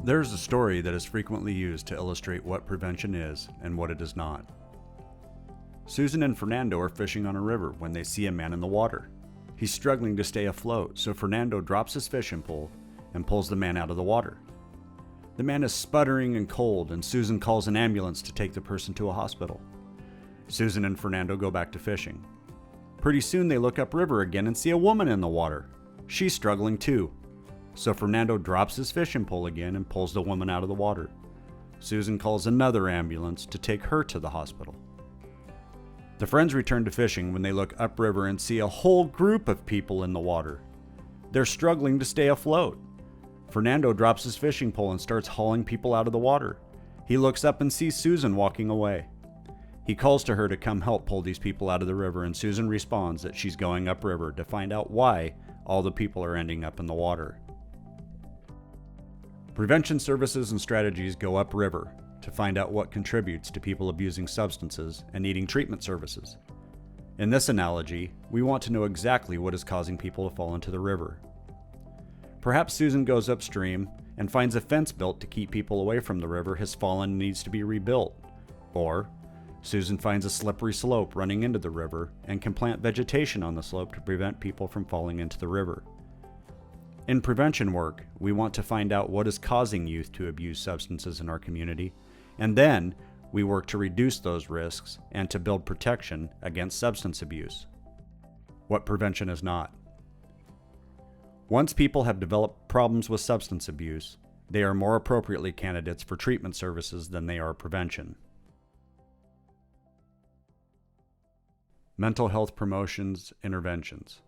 There's a story that is frequently used to illustrate what prevention is and what it is not. Susan and Fernando are fishing on a river when they see a man in the water. He's struggling to stay afloat, so Fernando drops his fishing pole and pulls the man out of the water. The man is sputtering and cold, and Susan calls an ambulance to take the person to a hospital. Susan and Fernando go back to fishing. Pretty soon they look upriver again and see a woman in the water. She's struggling too. So Fernando drops his fishing pole again and pulls the woman out of the water. Susan calls another ambulance to take her to the hospital. The friends return to fishing when they look upriver and see a whole group of people in the water. They're struggling to stay afloat. Fernando drops his fishing pole and starts hauling people out of the water. He looks up and sees Susan walking away. He calls to her to come help pull these people out of the river, and Susan responds that she's going upriver to find out why all the people are ending up in the water. Prevention services and strategies go upriver to find out what contributes to people abusing substances and needing treatment services. In this analogy, we want to know exactly what is causing people to fall into the river. Perhaps Susan goes upstream and finds a fence built to keep people away from the river has fallen and needs to be rebuilt. Or Susan finds a slippery slope running into the river and can plant vegetation on the slope to prevent people from falling into the river. In prevention work, we want to find out what is causing youth to abuse substances in our community, and then we work to reduce those risks and to build protection against substance abuse. What prevention is not. Once people have developed problems with substance abuse, they are more appropriately candidates for treatment services than they are prevention. Mental health promotions, interventions.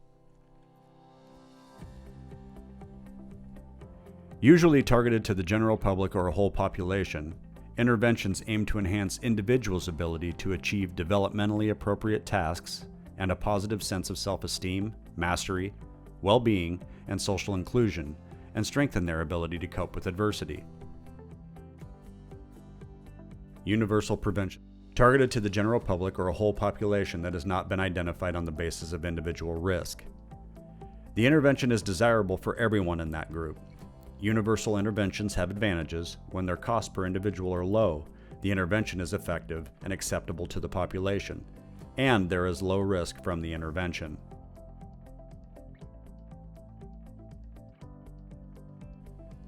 Usually targeted to the general public or a whole population, interventions aim to enhance individuals' ability to achieve developmentally appropriate tasks and a positive sense of self-esteem, mastery, well-being, and social inclusion, and strengthen their ability to cope with adversity. Universal prevention. Targeted to the general public or a whole population that has not been identified on the basis of individual risk. The intervention is desirable for everyone in that group. Universal interventions have advantages. When their costs per individual are low, the intervention is effective and acceptable to the population, and there is low risk from the intervention.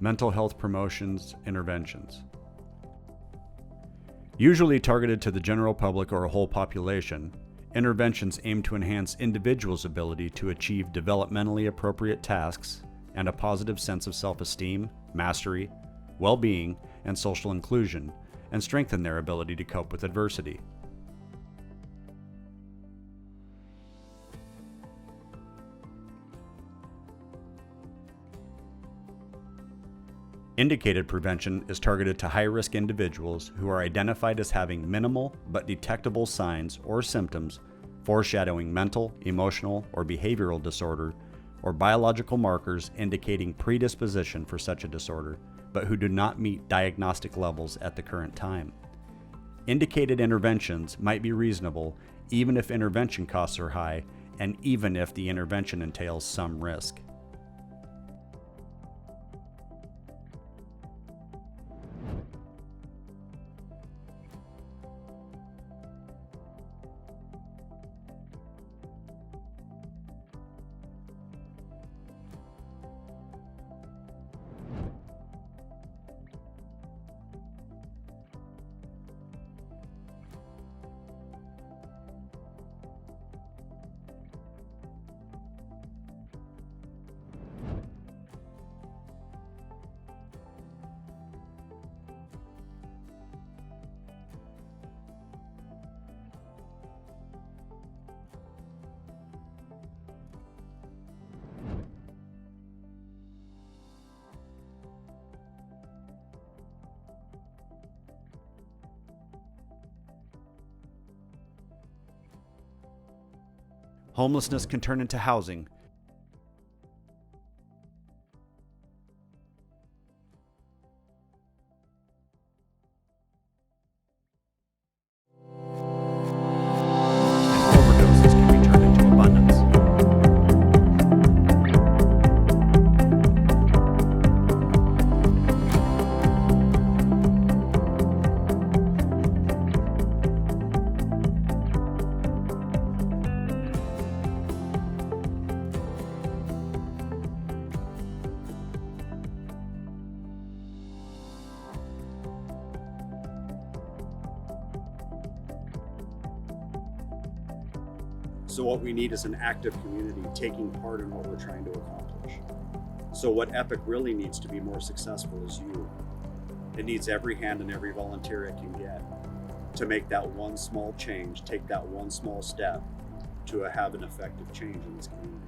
Mental health promotions, interventions. Usually targeted to the general public or a whole population, interventions aim to enhance individuals' ability to achieve developmentally appropriate tasks and a positive sense of self-esteem, mastery, well-being, and social inclusion, and strengthen their ability to cope with adversity. Indicated prevention is targeted to high-risk individuals who are identified as having minimal but detectable signs or symptoms foreshadowing mental, emotional, or behavioral disorder, or biological markers indicating predisposition for such a disorder, but who do not meet diagnostic levels at the current time. Indicated interventions might be reasonable even if intervention costs are high and even if the intervention entails some risk. Homelessness can turn into housing. And overdoses can be turned into abundance. So what we need is an active community taking part in what we're trying to accomplish. So what EPIC really needs to be more successful is you. It needs every hand and every volunteer it can get to make that one small change, take that one small step to have an effective change in this community.